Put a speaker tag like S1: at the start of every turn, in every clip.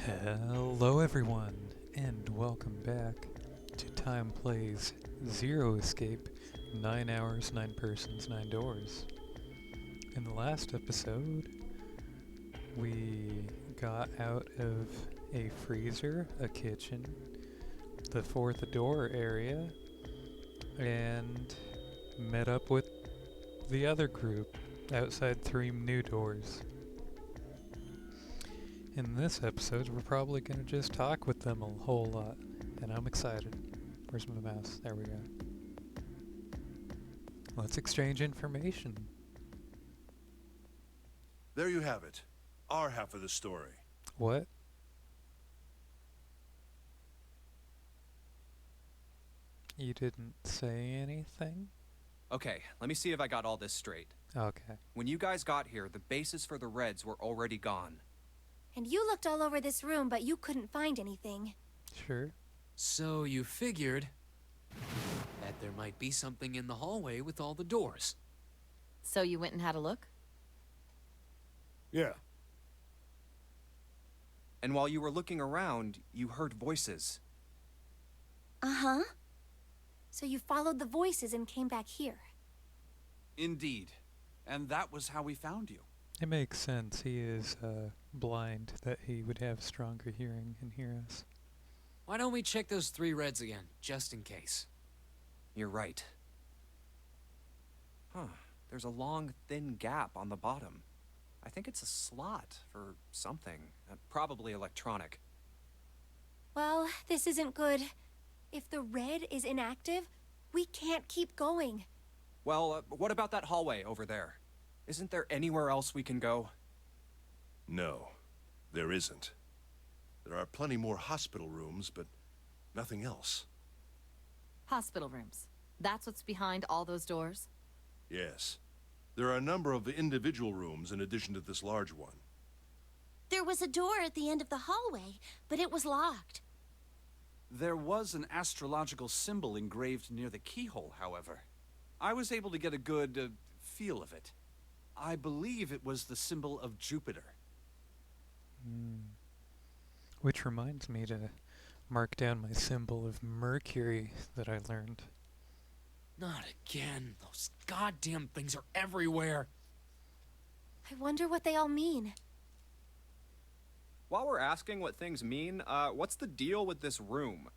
S1: Hello everyone, and welcome back to Time Plays Zero Escape, 9 hours, 9 persons, 9 doors. In the last episode, we got out of a freezer, a kitchen, the fourth door area, and met up with the other group outside 3 new doors. In this episode, we're probably going to just talk with them a whole lot, and I'm excited. Where's my mouse? There we go. Let's exchange information.
S2: There you have it. Our half of the story.
S1: What? You didn't say anything?
S3: Okay, let me see if I got all this straight.
S1: Okay.
S3: When you guys got here, the bases for the Reds were already gone.
S4: And you looked all over this room, but you couldn't find anything.
S1: Sure.
S5: So you figured that there might be something in the hallway with all the doors.
S6: So you went and had a look?
S2: Yeah.
S3: And while you were looking around, you heard voices.
S4: Uh-huh. So you followed the voices and came back here.
S7: Indeed. And that was how we found you.
S1: It makes sense. He is blind, that he would have stronger hearing and hear us.
S5: Why don't we check those 3 Reds again, just in case?
S3: You're right. Huh. There's a long, thin gap on the bottom. I think it's a slot for something. Probably electronic.
S4: Well, this isn't good. If the red is inactive, we can't keep going.
S3: Well, what about that hallway over there? Isn't there anywhere else we can go?
S2: No, there isn't. There are plenty more hospital rooms, but nothing else.
S6: Hospital rooms. That's what's behind all those doors?
S2: Yes. There are a number of individual rooms in addition to this large one.
S4: There was a door at the end of the hallway, but it was locked.
S7: There was an astrological symbol engraved near the keyhole, however. I was able to get a good feel of it. I believe it was the symbol of Jupiter.
S1: Which reminds me to mark down my symbol of Mercury that I learned.
S5: Not again. Those goddamn things are everywhere.
S4: I wonder what they all mean.
S3: While we're asking what things mean, what's the deal with this room?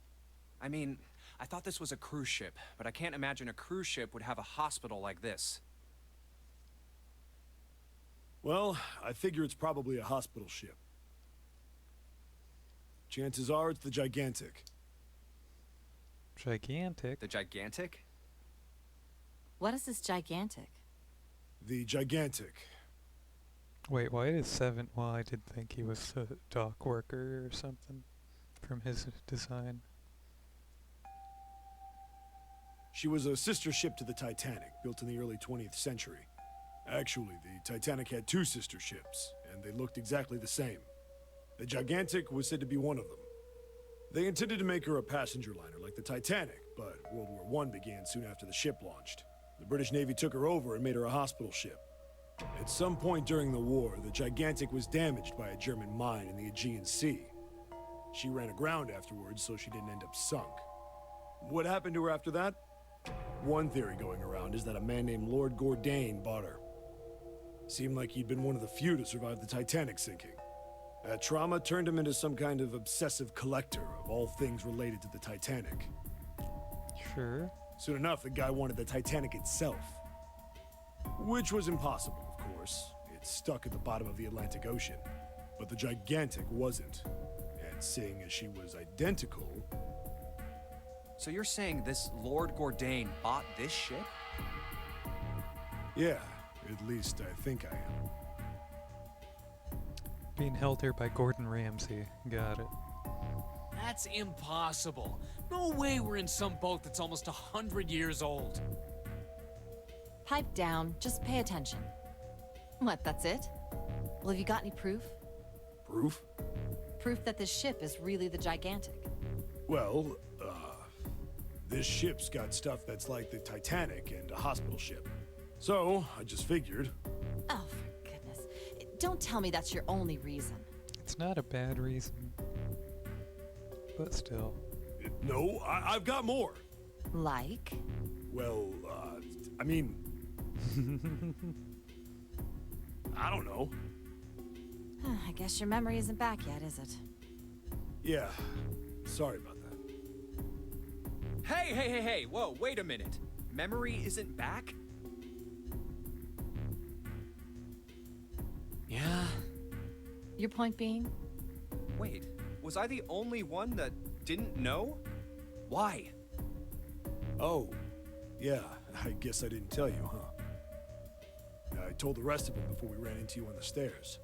S3: I mean, I thought this was a cruise ship, but I can't imagine a cruise ship would have a hospital like this.
S8: Well, I figure it's probably a hospital ship. Chances are it's the Gigantic.
S1: Gigantic?
S3: The Gigantic?
S6: What is this gigantic?
S8: The Gigantic.
S1: Wait, why is 7? Well, I did think he was a dock worker or something from his design.
S8: She was a sister ship to the Titanic, built in the early 20th century. Actually, the Titanic had 2 sister ships, and they looked exactly the same. The Gigantic was said to be one of them. They intended to make her a passenger liner like the Titanic, but World War I began soon after the ship launched. The British Navy took her over and made her a hospital ship. At some point during the war, the Gigantic was damaged by a German mine in the Aegean Sea. She ran aground afterwards, so she didn't end up sunk. What happened to her after that? One theory going around is that a man named Lord Gordain bought her. Seemed like he'd been one of the few to survive the Titanic sinking. That trauma turned him into some kind of obsessive collector of all things related to the Titanic.
S1: Sure.
S8: Soon enough, the guy wanted the Titanic itself. Which was impossible, of course. It's stuck at the bottom of the Atlantic Ocean. But the Gigantic wasn't. And seeing as she was identical...
S3: So you're saying this Lord Gordain bought this ship?
S8: Yeah, at least I think I am.
S1: Being held here by Gordon Ramsay. Got it.
S5: That's impossible. No way we're in some boat that's almost 100 years old.
S6: Pipe down, just pay attention. What, that's it? Well, have you got any proof?
S8: Proof?
S6: Proof that this ship is really the Gigantic.
S8: Well, this ship's got stuff that's like the Titanic and a hospital ship. So, I just figured.
S6: Oh, for goodness. Don't tell me that's your only reason.
S1: It's not a bad reason. But still.
S8: No, I've got more.
S6: Like?
S8: Well, I mean... I don't know.
S6: I guess your memory isn't back yet, is it?
S8: Yeah, sorry about that.
S3: Hey, whoa, wait a minute. Memory isn't back?
S5: Yeah.
S6: Your point being?
S3: Wait, was I the only one that didn't know? Why?
S8: Oh, yeah, I guess I didn't tell you, huh? I told the rest of them before we ran into you on the stairs.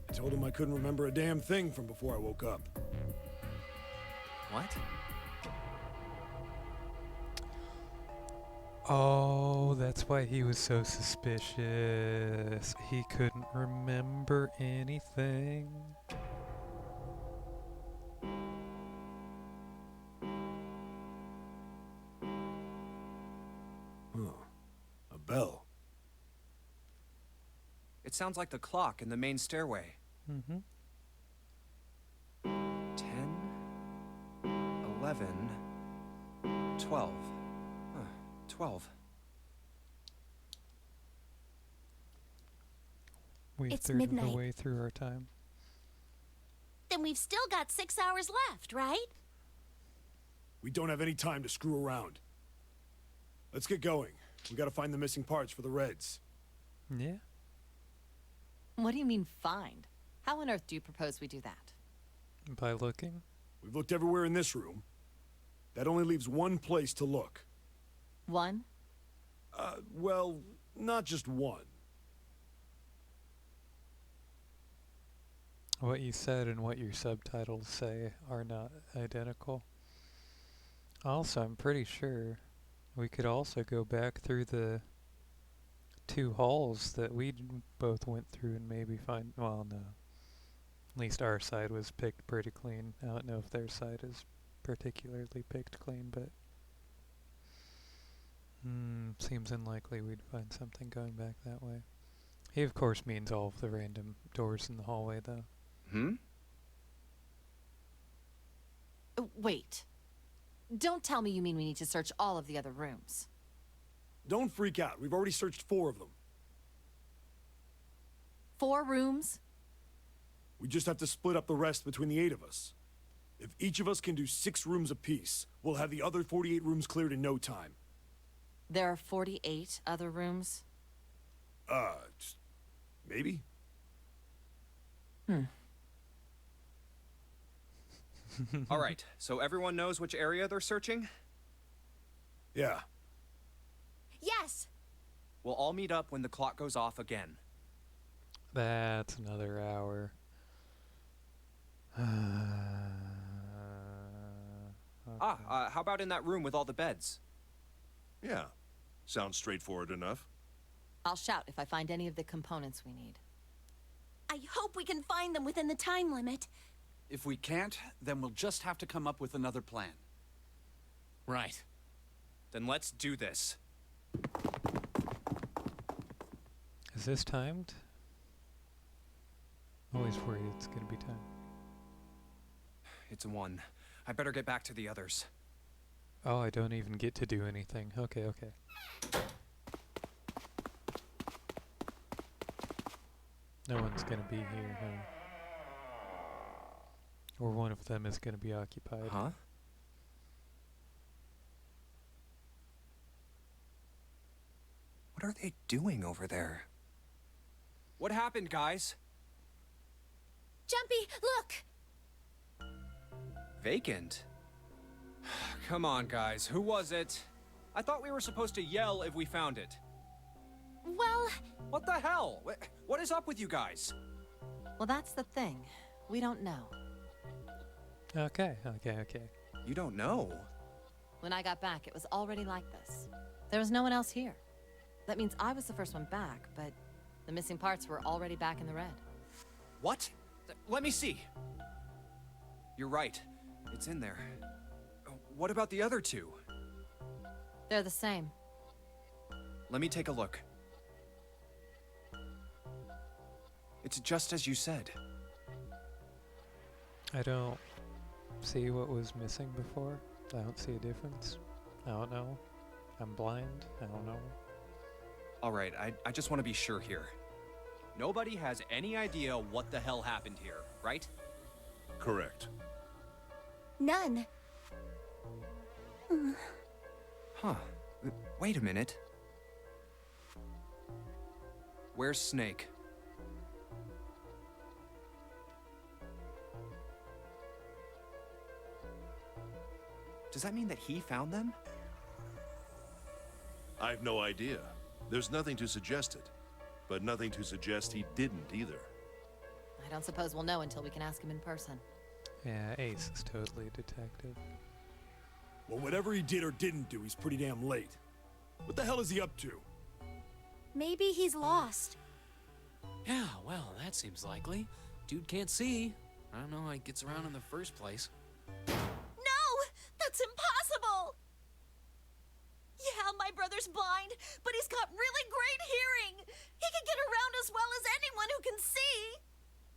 S8: I told them I couldn't remember a damn thing from before I woke up.
S3: What?
S1: Oh, that's why he was so suspicious. He couldn't remember anything.
S8: Huh. A bell.
S3: It sounds like the clock in the main stairway.
S1: Mm-hmm.
S3: 10, 11, 12. Huh, 12.
S1: We've
S4: It's
S1: third of the
S4: midnight.
S1: way through our time.
S4: Then we've still got 6 hours left, right?
S8: We don't have any time to screw around. Let's get going. We gotta find the missing parts for the Reds.
S1: Yeah.
S6: What do you mean, find? How on earth do you propose we do that?
S1: By looking.
S8: We've looked everywhere in this room. That only leaves one place to look.
S6: One?
S8: Well, not just one.
S1: What you said and what your subtitles say are not identical. Also, I'm pretty sure we could also go back through the 2 halls that we both went through and maybe find... Well, no. At least our side was picked pretty clean. I don't know if their side is particularly picked clean, but... seems unlikely we'd find something going back that way. He, of course, means all of the random doors in the hallway, though.
S6: Wait. Don't tell me you mean we need to search all of the other rooms.
S8: Don't freak out. We've already searched 4 of them.
S6: 4 rooms?
S8: We just have to split up the rest between the 8 of us. If each of us can do 6 rooms apiece, we'll have the other 48 rooms cleared in no time.
S6: There are 48 other rooms?
S8: Maybe?
S3: All right, so everyone knows which area they're searching?
S8: Yeah.
S4: Yes.
S3: We'll all meet up when the clock goes off again.
S1: That's another hour. Okay.
S3: How about in that room with all the beds?
S2: Yeah. Sounds straightforward enough.
S6: I'll shout if I find any of the components we need.
S4: I hope we can find them within the time limit.
S7: If we can't, then we'll just have to come up with another plan.
S5: Right.
S3: Then let's do this.
S1: Is this timed? Always worried it's gonna be timed.
S3: It's 1. I better get back to the others.
S1: Oh, I don't even get to do anything. Okay, okay. No one's gonna be here, huh? Or one of them is gonna be occupied.
S3: Huh? What are they doing over there? What happened, guys?
S4: Jum-P, look!
S3: Vacant? Come on, guys. Who was it? I thought we were supposed to yell if we found it.
S4: Well,
S3: What the hell? What is up with you guys?
S6: Well, that's the thing. We don't know.
S1: Okay.
S3: You don't know.
S6: When I got back, it was already like this. There was no one else here. That means I was the first one back, but the missing parts were already back in the red.
S3: What? Let me see. You're right. It's in there. What about the other 2?
S6: They're the same.
S3: Let me take a look. It's just as you said.
S1: I don't see what was missing before. I don't see a difference. I don't know. I'm blind. I don't know.
S3: Alright, I just want to be sure here. Nobody has any idea what the hell happened here, right?
S2: Correct.
S4: None.
S3: Huh. Wait a minute. Where's Snake? Does that mean that he found them?
S2: I've no idea. There's nothing to suggest it, but nothing to suggest he didn't either.
S6: I don't suppose we'll know until we can ask him in person.
S1: Yeah, Ace is totally a detective.
S8: Well, whatever he did or didn't do, he's pretty damn late. What the hell is he up to?
S4: Maybe he's lost.
S5: Yeah, well, that seems likely. Dude can't see. I don't know how he gets around in the first place.
S9: No! That's impossible! Yeah, my brother's blind, but he's got really great hearing. He can get around as well as anyone who can see.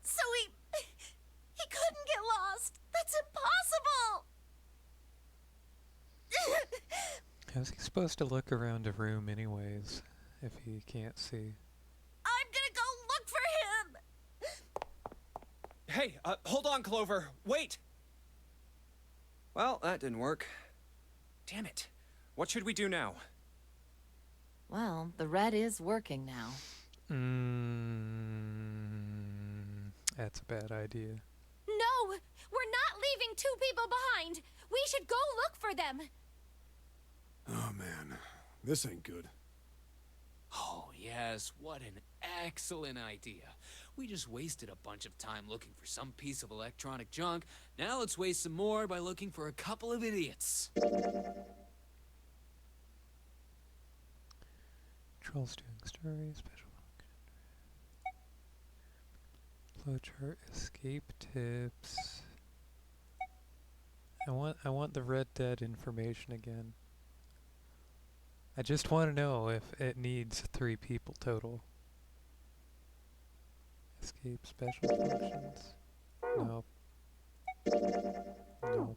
S9: So he couldn't get lost. That's impossible!
S1: How's he supposed to look around a room anyways, if he can't see?
S9: I'm gonna go look for him!
S3: Hey, hold on, Clover. Wait! Well, that didn't work. Damn it. What should we do now?
S6: Well, the red is working now.
S1: That's a bad idea.
S4: No! We're not leaving two people behind! We should go look for them!
S8: Oh, man. This ain't good.
S5: Oh, yes, what an excellent idea. We just wasted a bunch of time looking for some piece of electronic junk. Now let's waste some more by looking for a couple of idiots.
S1: Trolls doing story, special function. Flowchart, escape tips. I want the Red Dead information again. I just want to know if it needs 3 people total. Escape special functions. No. No.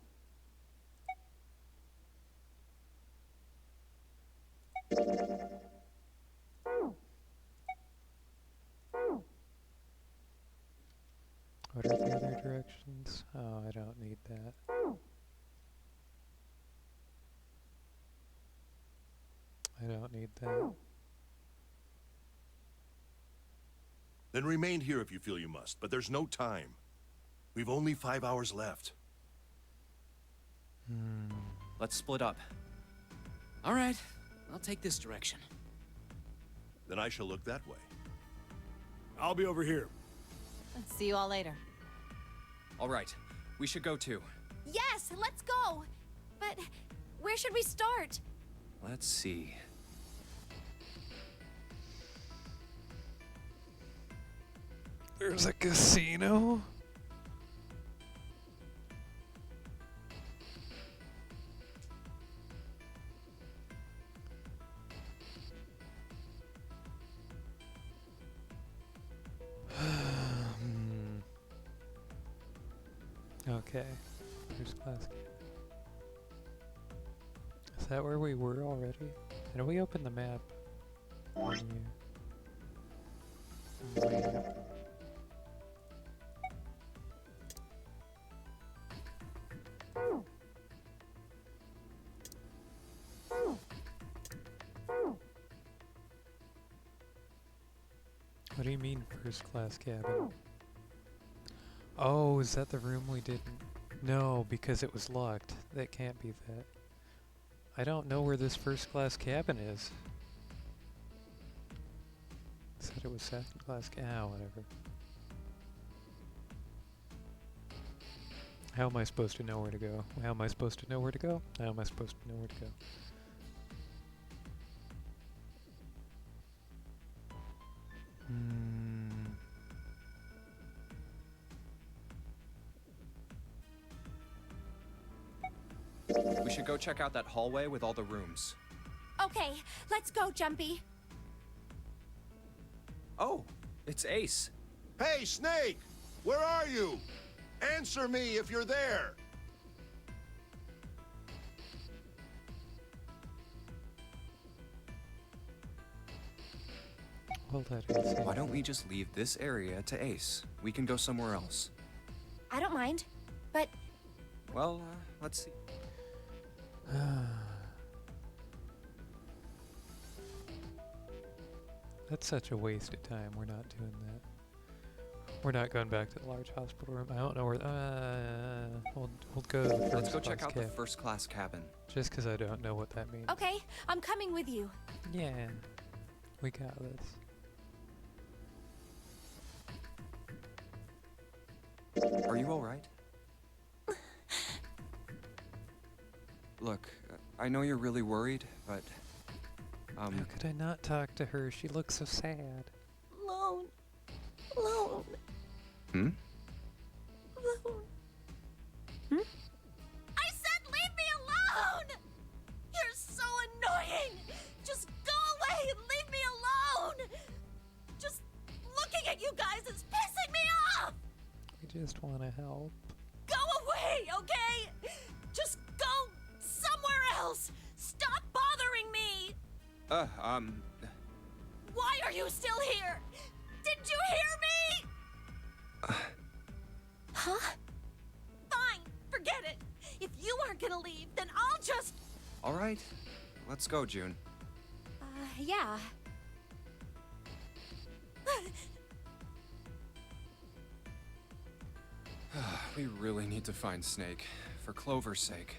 S1: What are the other directions? Oh, I don't need that. I don't need that.
S2: Then remain here if you feel you must, but there's no time. We've only 5 hours left.
S3: Let's split up.
S5: All right, I'll take this direction.
S2: Then I shall look that way.
S8: I'll be over here.
S6: See you all later.
S3: All right, we should go too.
S4: Yes, let's go! But where should we start?
S3: Let's see.
S1: There's a casino? Okay. First class. Is that where we were already? Did we open the map? Menu. Map. What do you mean first class cabin? Oh, is that the room we didn't? No, because it was locked. That can't be that. I don't know where this first class cabin is. Said it was second class whatever. How am I supposed to know where to go? How am I supposed to know where to go? How am I supposed to know where to go?
S3: We should go check out that hallway with all the rooms.
S4: Okay, let's go, Jum-P.
S3: Oh, it's Ace.
S2: Hey, Snake! Where are you? Answer me if you're there!
S1: Well, that is it.
S3: Why don't we just leave this area to Ace? We can go somewhere else.
S4: I don't mind, but
S3: Well, let's see.
S1: That's such a waste of time. We're not doing that. We're not going back to the large hospital room. I don't know where. We'll go to the first
S3: Let's go check
S1: class
S3: out the
S1: cab.
S3: first class cabin.
S1: Just because I don't know what that means.
S4: okay, I'm coming with you.
S1: Yeah, we got this.
S3: Are you alright? Look, I know you're really worried, but...
S1: How could I not talk to her? She looks so sad.
S9: Alone. Alone.
S3: Hmm?
S9: Alone. I said leave me alone! You're so annoying! Just go away and leave me alone! Just looking at you guys is pissing me off!
S1: We just want to help.
S9: Go away, okay? Just go somewhere else! Stop bothering me! Why are you still here? Did you hear me? Huh? Fine, forget it. If you aren't gonna leave, then I'll just...
S3: Alright, let's go, June.
S4: Yeah.
S3: We really need to find Snake, for Clover's sake.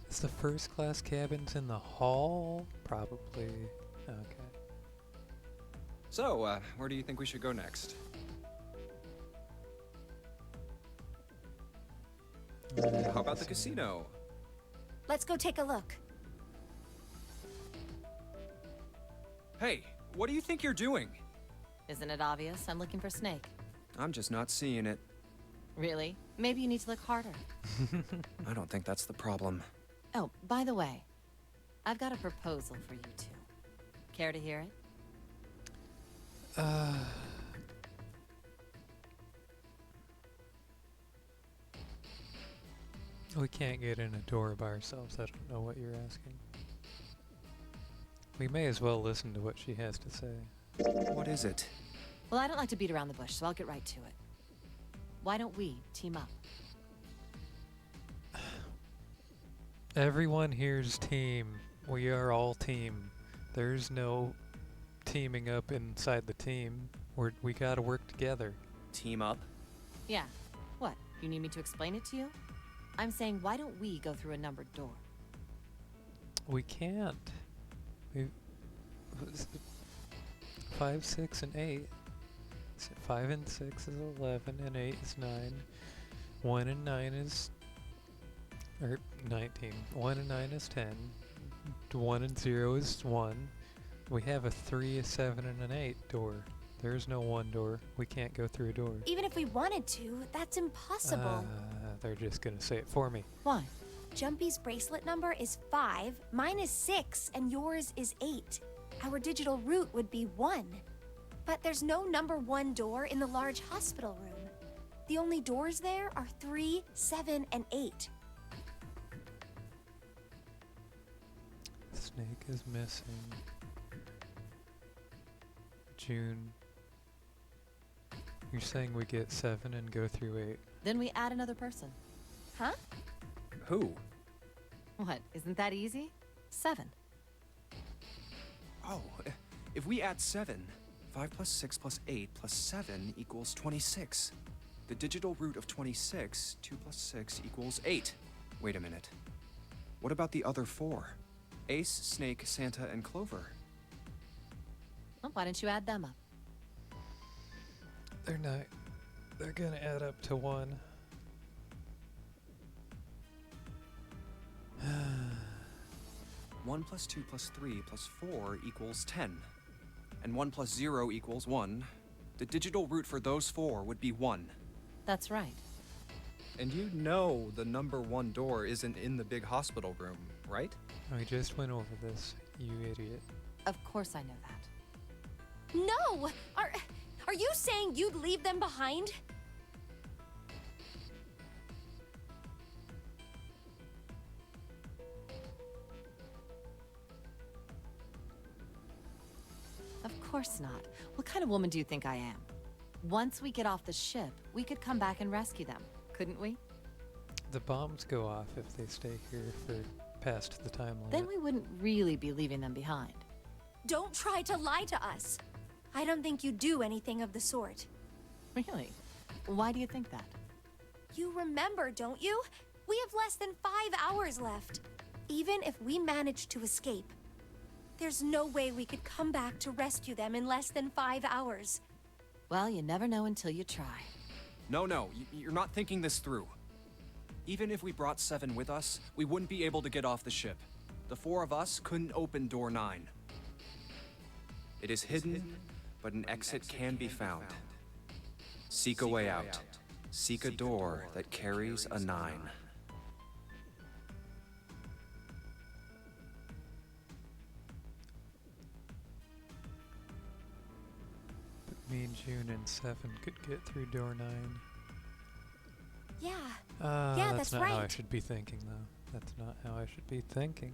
S1: Is the first class cabins in the hall? Probably. Okay.
S3: So, where do you think we should go next? How about the casino?
S4: Let's go take a look.
S3: Hey, what do you think you're doing?
S6: Isn't it obvious? I'm looking for Snake.
S3: I'm just not seeing it.
S6: Really? Maybe you need to look harder.
S3: I don't think that's the problem.
S6: Oh, by the way, I've got a proposal for you two. Care to hear it?
S1: We can't get in a door by ourselves. I don't know what you're asking. We may as well listen to what she has to say.
S3: What is it?
S6: Well, I don't like to beat around the bush, so I'll get right to it. Why don't we team up?
S1: Everyone here's team. We are all team. There's no teaming up inside the team. We gotta work together.
S3: Team up?
S6: Yeah. What? You need me to explain it to you? I'm saying, why don't we go through a numbered door?
S1: We can't. We 5, 6, and 8. 5 and 6 is 11, and 8 is 9. 1 and 9 is 19. 1 and 9 is 10. 1 and 0 is 1. We have a 3, a 7, and an 8 door. There's no 1 door. We can't go through a door.
S4: Even if we wanted to, that's impossible.
S1: They're just gonna say it for me.
S6: Why?
S4: Jum-P's bracelet number is 5, mine is 6, and yours is 8. Our digital route would be 1. But there's no number 1 door in the large hospital room. The only doors there are 3, 7, and 8.
S1: Snake is missing. June. You're saying we get 7 and go through 8.
S6: Then we add another person.
S4: Huh?
S3: Who?
S6: What? Isn't that easy? 7.
S3: Oh, if we add 7, 5 plus 6 plus 8 plus 7 equals 26. The digital root of 26, 2 plus 6 equals 8. Wait a minute. What about the other 4? Ace, Snake, Santa, and Clover.
S6: Well, why don't you add them up?
S1: They're not. They're gonna add up to 1.
S3: 1 plus 2 plus 3 plus 4 equals 10. And 1 plus 0 equals 1. The digital root for those 4 would be 1.
S6: That's right.
S3: And you know the number 1 door isn't in the big hospital room, right?
S1: We just went over this, you idiot.
S6: Of course I know that.
S4: No! Are you saying you'd leave them behind?
S6: Of course not. What kind of woman do you think I am? Once we get off the ship, we could come back and rescue them, couldn't we?
S1: The bombs go off if they stay here for past the time limit.
S6: Then we wouldn't really be leaving them behind.
S4: Don't try to lie to us. I don't think you do anything of the sort.
S6: Really? Why do you think that?
S4: You remember, don't you? We have less than 5 hours left. Even if we manage to escape, there's no way we could come back to rescue them in less than 5 hours.
S6: Well, you never know until you try.
S3: No, you're not thinking this through. Even if we brought 7 with us, we wouldn't be able to get off the ship. The 4 of us couldn't open door 9. It is hidden, but an exit can be found. Seek a way out. Seek a door that carries a 9.
S1: But me, June, and 7 could get through door 9.
S4: Yeah.
S1: Yeah,
S4: that's
S1: not how I
S4: right.
S1: should be thinking, though. That's not how I should be thinking.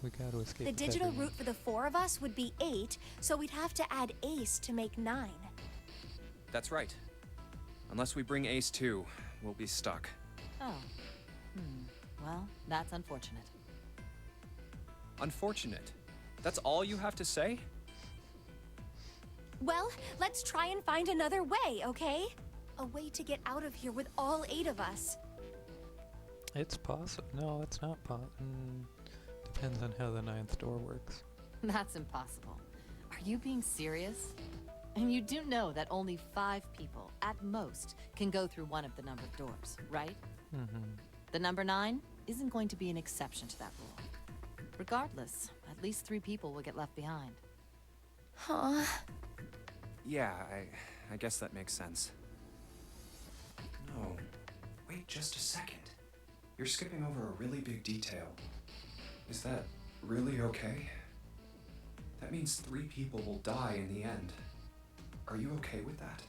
S1: We gotta escape.
S4: The
S1: with
S4: digital
S1: everyone.
S4: route for the 4 of us would be 8, so we'd have to add Ace to make 9.
S3: That's right. Unless we bring Ace too, we'll be stuck.
S6: Oh. Well, that's unfortunate.
S3: Unfortunate. That's all you have to say?
S4: Well, let's try and find another way, okay? A way to get out of here with all 8 of us.
S1: It's possible. No, it's not possible. Depends on how the 9th door works.
S6: That's impossible. Are you being serious? And you do know that only 5 people, at most, can go through one of the numbered doors, right? The number 9 isn't going to be an exception to that rule. Regardless, at least 3 people will get left behind.
S4: Huh.
S3: Yeah, I guess that makes sense. No. Wait just a second. You're skipping over a really big detail. Is that really okay? That means 3 people will die in the end. Are you okay with that?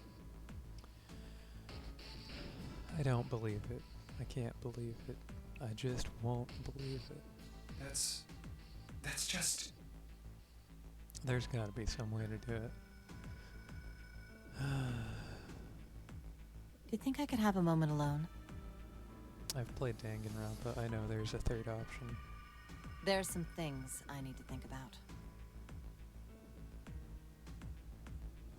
S1: I don't believe it. I can't believe it. I just won't believe it.
S3: That's just...
S1: There's gotta be some way to do it.
S6: Do you think I could have a moment alone?
S1: I've played Danganronpa. I know there's a 3rd option.
S6: There's some things I need to think about.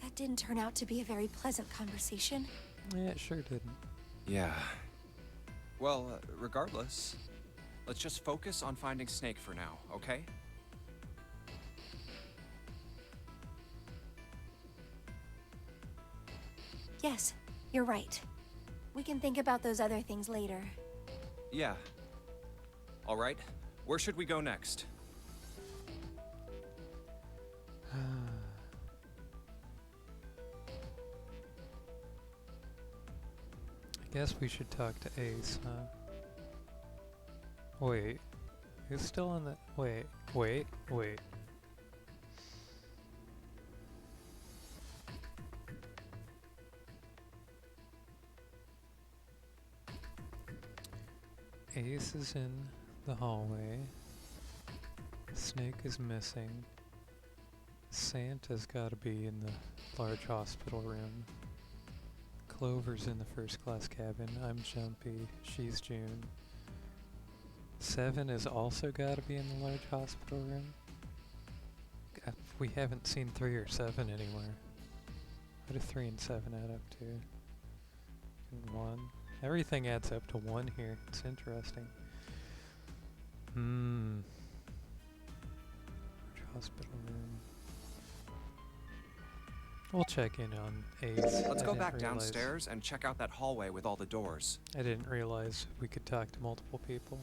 S4: That didn't turn out to be a very pleasant conversation.
S1: Yeah, it sure didn't.
S3: Yeah. Well, regardless, let's just focus on finding Snake for now, okay?
S4: Yes, you're right. We can think about those other things later.
S3: Yeah. All right. Where should we go next?
S1: I guess we should talk to Ace, huh? Wait. Who's still on the... Wait. Ace is in the hallway. Snake is missing. Santa's gotta be in the large hospital room. Clover's in the first class cabin. I'm Jum-P. She's June. 7 has also gotta be in the large hospital room. We haven't seen 3 or 7 anywhere. What do 3 and 7 add up to? And 1. Everything adds up to 1 here. It's interesting. Large hospital room. We'll check in on Ace.
S3: Let's
S1: I
S3: go
S1: didn't
S3: back
S1: realize-
S3: downstairs and check out that hallway with all the doors.
S1: I didn't realize we could talk to multiple people.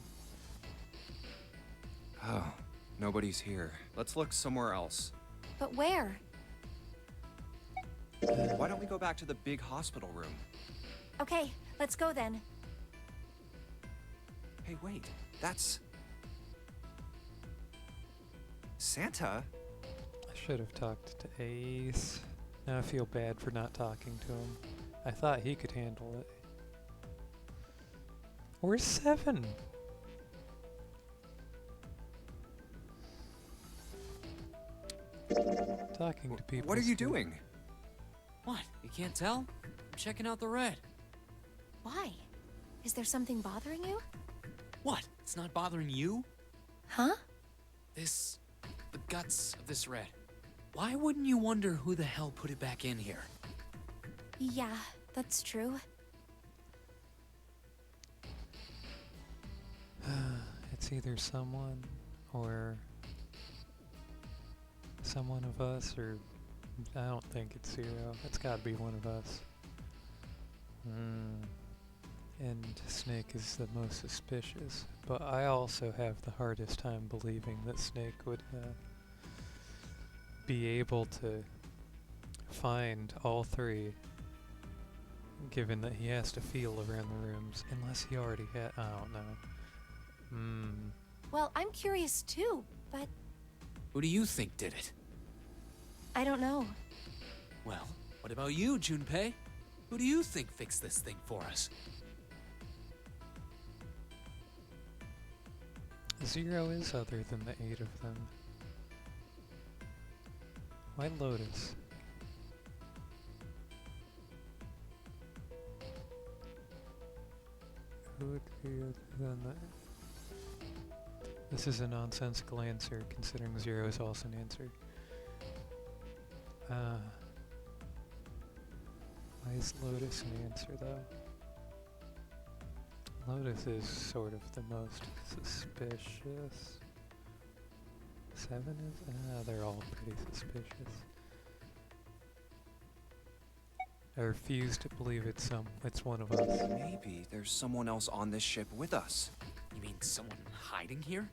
S3: Oh, nobody's here. Let's look somewhere else.
S4: But where?
S3: Why don't we go back to the big hospital room?
S4: Okay, let's go then.
S3: Hey, wait. That's... Santa?
S1: I should have talked to Ace. Now I feel bad for not talking to him. I thought he could handle it. Where's 7? Talking to people.
S3: What are you doing?
S5: What? You can't tell? I'm checking out the red.
S4: Why? Is there something bothering you?
S5: What? It's not bothering you?
S4: Huh?
S5: The guts of this red. Why wouldn't you wonder who the hell put it back in here?
S4: Yeah, that's true.
S1: It's either someone or someone of us, or I don't think it's Zero. It's gotta be one of us. And Snake is the most suspicious, but I also have the hardest time believing that Snake would be able to find all 3, given that he has to feel around the rooms, unless he already had. I don't know.
S4: Well, I'm curious too, but
S5: Who do you think did it?
S4: I don't know.
S5: Well, what about you, Jun-Pei? Who do you think fixed this thing for us?
S1: Zero is other than the 8 of them. Why Lotus? Who would be other than that? This is a nonsensical answer, considering Zero is also an answer. Why is Lotus an answer, though? Lotus is sort of the most suspicious. 7 is? They're all pretty suspicious. I refuse to believe it's one of us.
S3: Maybe there's someone else on this ship with us.
S5: You mean someone hiding here?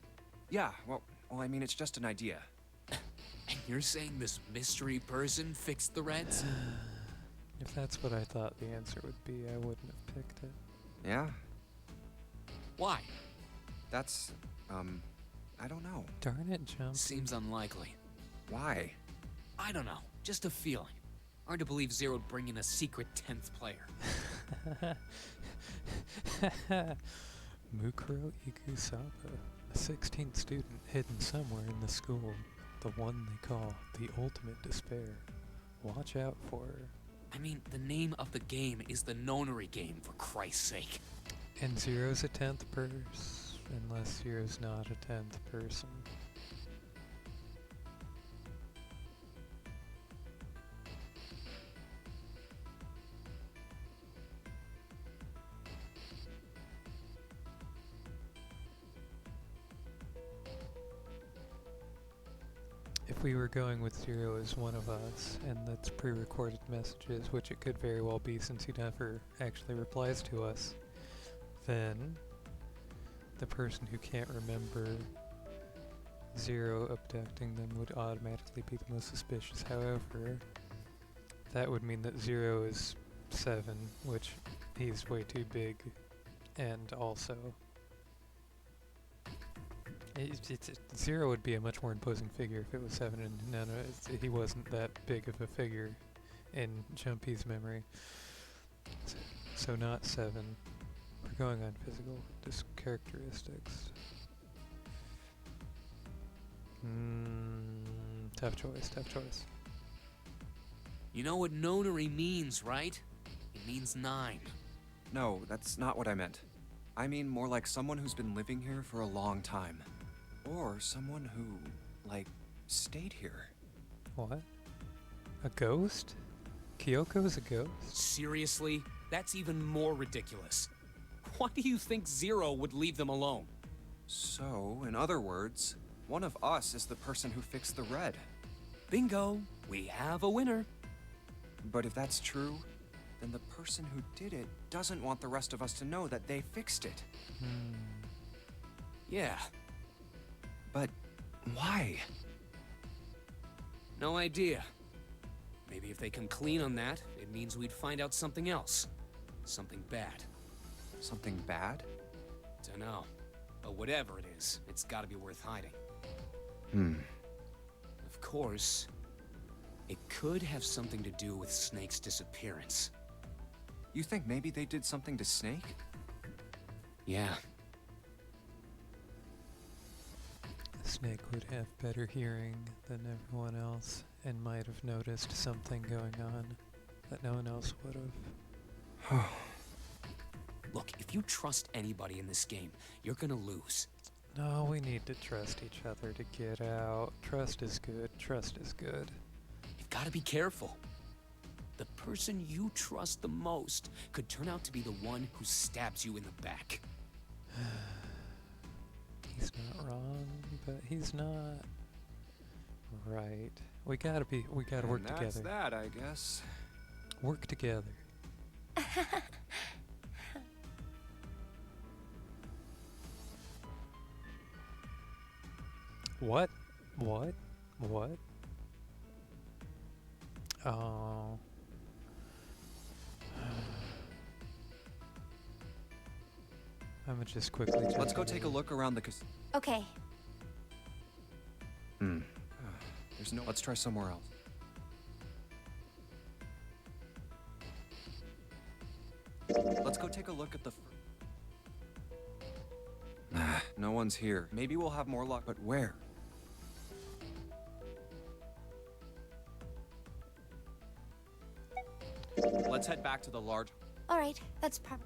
S3: Yeah, well, I mean, it's just an idea.
S5: And you're saying this mystery person fixed the reds?
S1: If that's what I thought the answer would be, I wouldn't have picked it.
S3: Yeah?
S5: Why?
S3: That's, I don't know.
S1: Darn it, Jump.
S5: Seems unlikely.
S3: Why?
S5: I don't know. Just a feeling. Hard to believe Zero'd bring in a secret 10th player.
S1: Mukuro Ikusaba, a 16th student hidden somewhere in the school, the one they call the Ultimate Despair. Watch out for her.
S5: I mean, the name of the game is the Nonary game, for Christ's sake.
S1: And Zero's a 10th person, unless Zero's not a 10th person. If we were going with Zero as one of us, and that's pre-recorded messages, which it could very well be since he never actually replies to us, then the person who can't remember Zero abducting them would automatically be the most suspicious. However, that would mean that Zero is 7, which he's way too big, and also Zero would be a much more imposing figure if it was 7, and he wasn't that big of a figure in Jum-P's memory. So not 7. We're going on physical characteristics. Tough choice.
S5: You know what Nonary means, right? It means 9.
S3: No, that's not what I meant. I mean more like someone who's been living here for a long time. Or someone who, like, stayed here.
S1: What? A ghost? Kyoko's a ghost?
S5: Seriously? That's even more ridiculous. Why do you think Zero would leave them alone?
S3: So, in other words, one of us is the person who fixed the red.
S5: Bingo! We have a winner.
S3: But if that's true, then the person who did it doesn't want the rest of us to know that they fixed it.
S5: Yeah.
S3: But why?
S5: No idea. Maybe if they come clean on that, it means we'd find out something else. Something bad.
S3: Something bad?
S5: Dunno. But whatever it is, it's gotta be worth hiding. Of course, It could have something to do with Snake's disappearance.
S3: You think maybe they did something to Snake?
S5: Yeah.
S1: Snake would have better hearing than everyone else and might have noticed something going on that no one else would have.
S5: Look, if you trust anybody in this game, you're gonna lose.
S1: No, we need to trust each other to get out. Trust is good. Trust is good.
S5: You've gotta be careful. The person you trust the most could turn out to be the one who stabs you in the back.
S1: He's not wrong, but he's not right. We gotta work
S3: That's
S1: together.
S3: that, I guess.
S1: Work together. What? What? What? Oh. I'm gonna just quickly check.
S3: Let's go take a look around the
S4: Okay.
S3: There's no. Let's try somewhere else. Let's go take a look at the. No one's here. Maybe we'll have more luck, but where? Let's head back to the large.
S4: All right, that's probably.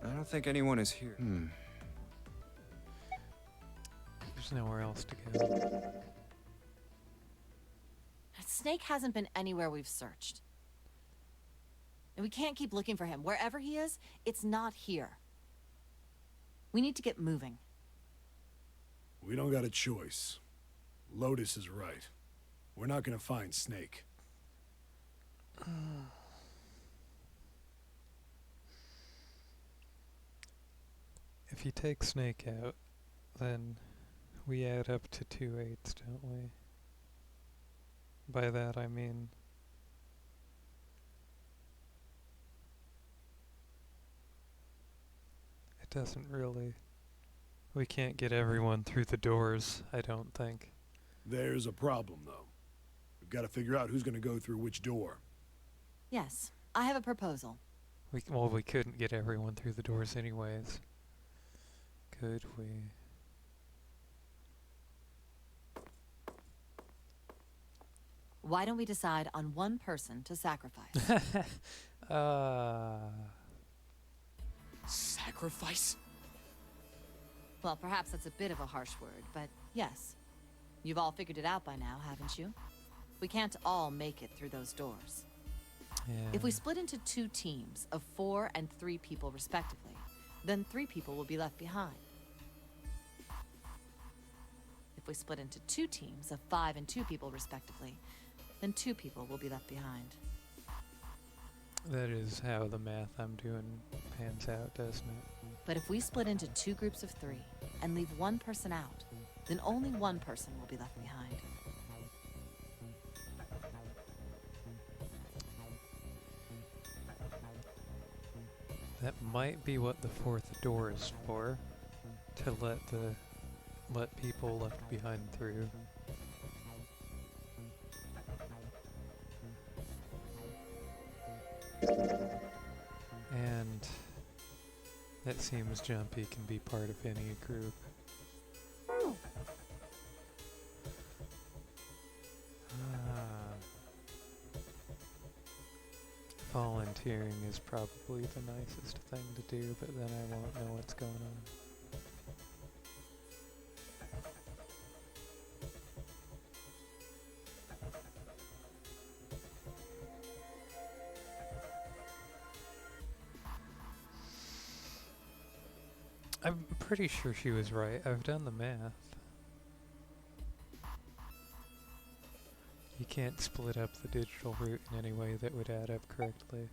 S3: I don't think anyone is here.
S1: There's nowhere else to go.
S6: Snake hasn't been anywhere we've searched. And we can't keep looking for him. Wherever he is, it's not here. We need to get moving.
S8: We don't got a choice. Lotus is right. We're not gonna find Snake.
S1: If you take Snake out, then we add up to 2 8s, don't we? By that I mean it doesn't really. We can't get everyone through the doors, I don't think.
S8: There's a problem, though. We've got to figure out who's gonna go through which door.
S6: Yes, I have a proposal.
S1: Well, we couldn't get everyone through the doors anyways. Could we?
S6: Why don't we decide on one person to sacrifice?
S5: Sacrifice?
S6: Well, perhaps that's a bit of a harsh word, but yes. You've all figured it out by now, haven't you? We can't all make it through those doors.
S1: Yeah.
S6: If we split into 2 teams of 4 and 3 people respectively, then 3 people will be left behind. If we split into 2 teams of 5 and 2 people respectively, then 2 people will be left behind.
S1: That is how the math I'm doing pans out, doesn't it?
S6: But if we split into 2 groups of 3 and leave one person out, then only one person will be left behind.
S1: That might be what the 4th door is for, to let people left behind through. And it seems Jum-P can be part of any group. Volunteering is probably the nicest thing to do, but then I won't know what's going on. I'm pretty sure she was right. I've done the math. You can't split up the digital route in any way that would add up correctly.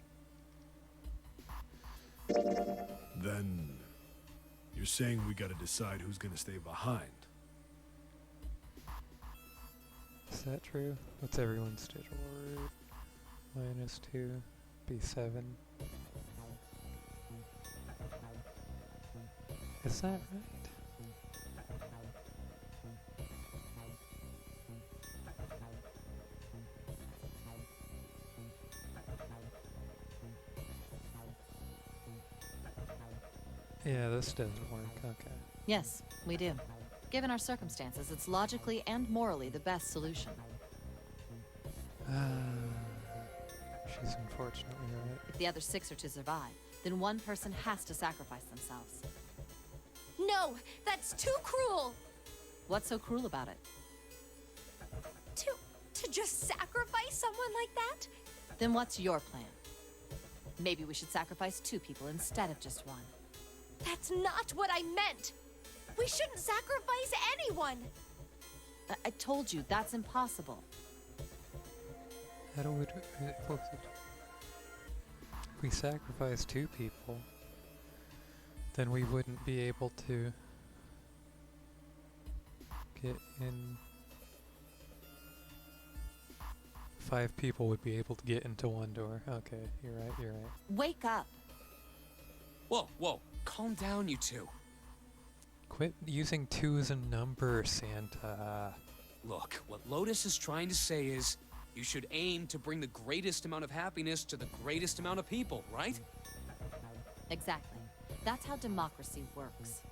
S8: Then you're saying we gotta decide who's gonna stay behind.
S1: Is that true? What's everyone's digital route? -2, be 7. Is that right? Yeah, this doesn't work. Okay.
S6: Yes, we do. Given our circumstances, it's logically and morally the best solution.
S1: She's unfortunately right.
S6: If the other 6 are to survive, then one person has to sacrifice themselves.
S4: No, that's too cruel.
S6: What's so cruel about it?
S4: To just sacrifice someone like that?
S6: Then what's your plan? Maybe we should sacrifice 2 people instead of just 1.
S4: That's not what I meant. We shouldn't sacrifice anyone.
S6: I told you, that's impossible.
S1: How do we if we sacrifice 2 people, then we wouldn't be able to get in. 5 people would be able to get into one door. Okay, you're right, you're right.
S6: Wake up.
S5: Whoa, whoa. Calm down, you two.
S1: Quit using 2 as a number, Santa.
S5: Look, what Lotus is trying to say is, you should aim to bring the greatest amount of happiness to the greatest amount of people, right?
S6: Exactly. That's how democracy works.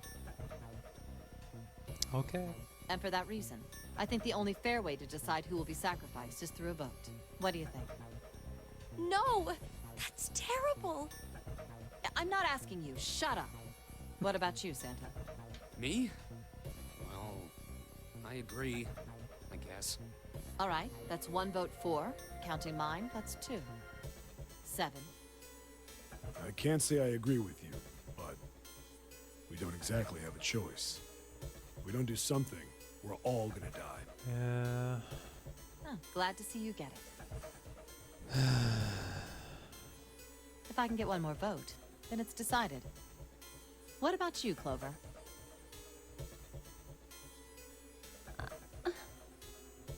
S1: Okay.
S6: And for that reason, I think the only fair way to decide who will be sacrificed is through a vote. What do you think?
S4: No, that's terrible.
S6: I'm not asking you. Shut up. What about you, Santa?
S5: Me? Well, I agree, I guess.
S6: All right, that's 1 vote for. Counting mine, that's 2. 7.
S8: I can't say I agree with you, but we don't exactly have a choice. If we don't do something, we're all gonna die.
S1: Yeah.
S6: Oh, glad to see you get it. If I can get 1 more vote, then it's decided. What about you, Clover?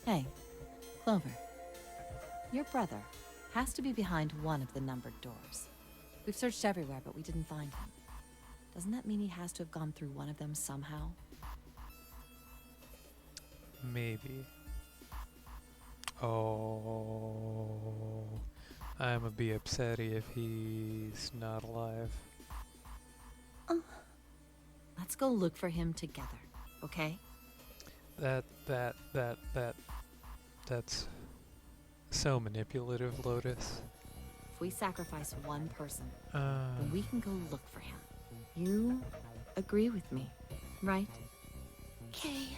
S6: Hey, Clover. Your brother has to be behind one of the numbered doors. We've searched everywhere, but we didn't find him. Doesn't that mean he has to have gone through one of them somehow?
S1: Maybe. Oh, I'ma be upset if he's not alive.
S6: Let's go look for him together, okay?
S1: That's so manipulative, Lotus.
S6: If we sacrifice 1 person,
S1: Uh,
S6: then we can go look for him. You agree with me, right?
S4: Okay.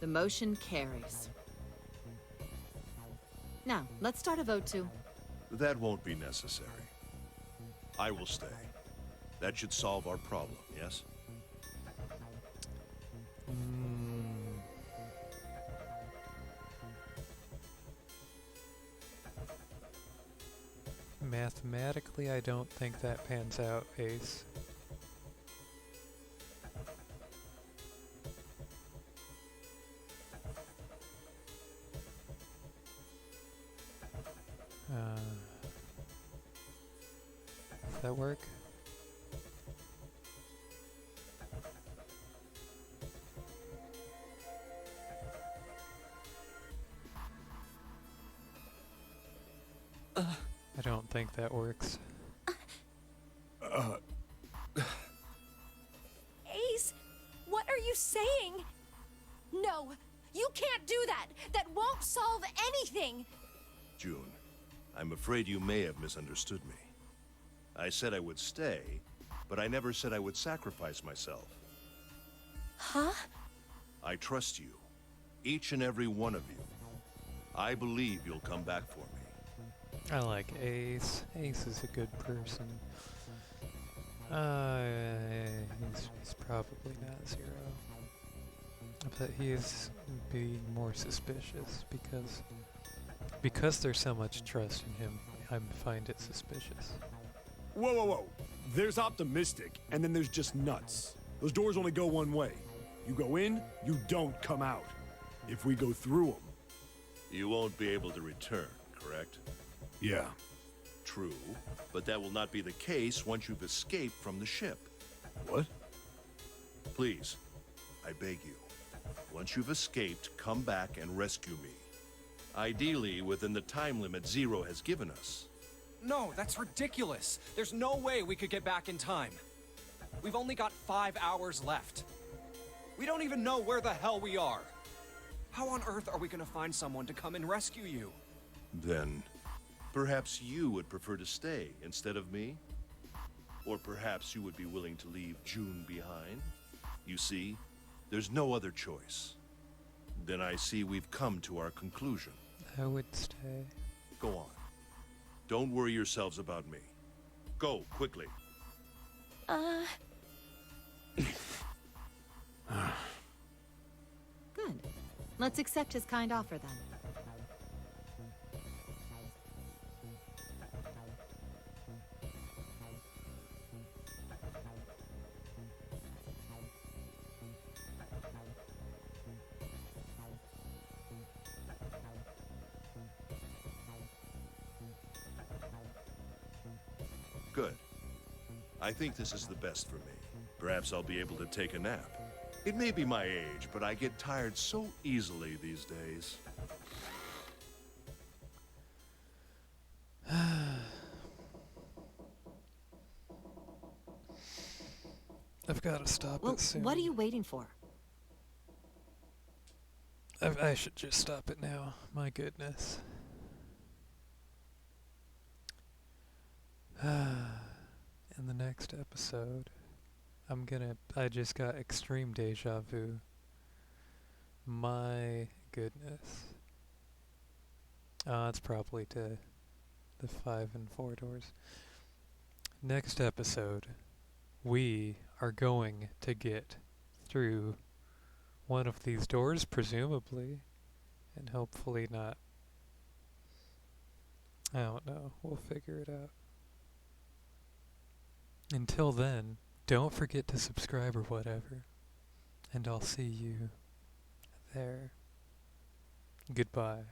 S6: The motion carries. Now, let's start a vote to...
S2: That won't be necessary. I will stay. That should solve our problem, yes?
S1: Mathematically, I don't think that pans out, Ace. Does that work? I don't think that works.
S4: Ace, what are you saying? No, you can't do that. That won't solve anything.
S2: June, I'm afraid you may have misunderstood me. I said I would stay, but I never said I would sacrifice myself.
S4: Huh?
S2: I trust you, each and every one of you. I believe you'll come back for me.
S1: I like Ace. Ace is a good person. He's probably not Zero. But he is being more suspicious because there's so much trust in him. I find it suspicious.
S8: Whoa, whoa, whoa. There's optimistic, and then there's just nuts. Those doors only go one way. You go in, you don't come out. If we go through them...
S2: You won't be able to return, correct?
S8: Yeah.
S2: True, but that will not be the case once you've escaped from the ship.
S8: What?
S2: Please, I beg you. Once you've escaped, come back and rescue me. Ideally, within the time limit Zero has given us.
S3: No, that's ridiculous. There's no way we could get back in time. We've only got 5 hours left. We don't even know where the hell we are. How on earth are we gonna find someone to come and rescue you?
S2: Then, perhaps you would prefer to stay instead of me? Or perhaps you would be willing to leave June behind? You see, there's no other choice. Then I see we've come to our conclusion.
S1: I would stay.
S2: Go on. Don't worry yourselves about me. Go, quickly.
S6: Good. Let's accept his kind offer then.
S2: Good. I think this is the best for me. Perhaps I'll be able to take a nap. It may be my age, but I get tired so easily these days.
S1: I've got to stop
S6: Well,
S1: it soon.
S6: what are you waiting for?
S1: I should just stop it now. My goodness. In the next episode, I just got extreme deja vu. My goodness. It's probably to the 5 and 4 doors. Next episode, we are going to get through one of these doors, presumably, and hopefully not. I don't know. We'll figure it out. Until then, don't forget to subscribe or whatever. And I'll see you there. Goodbye.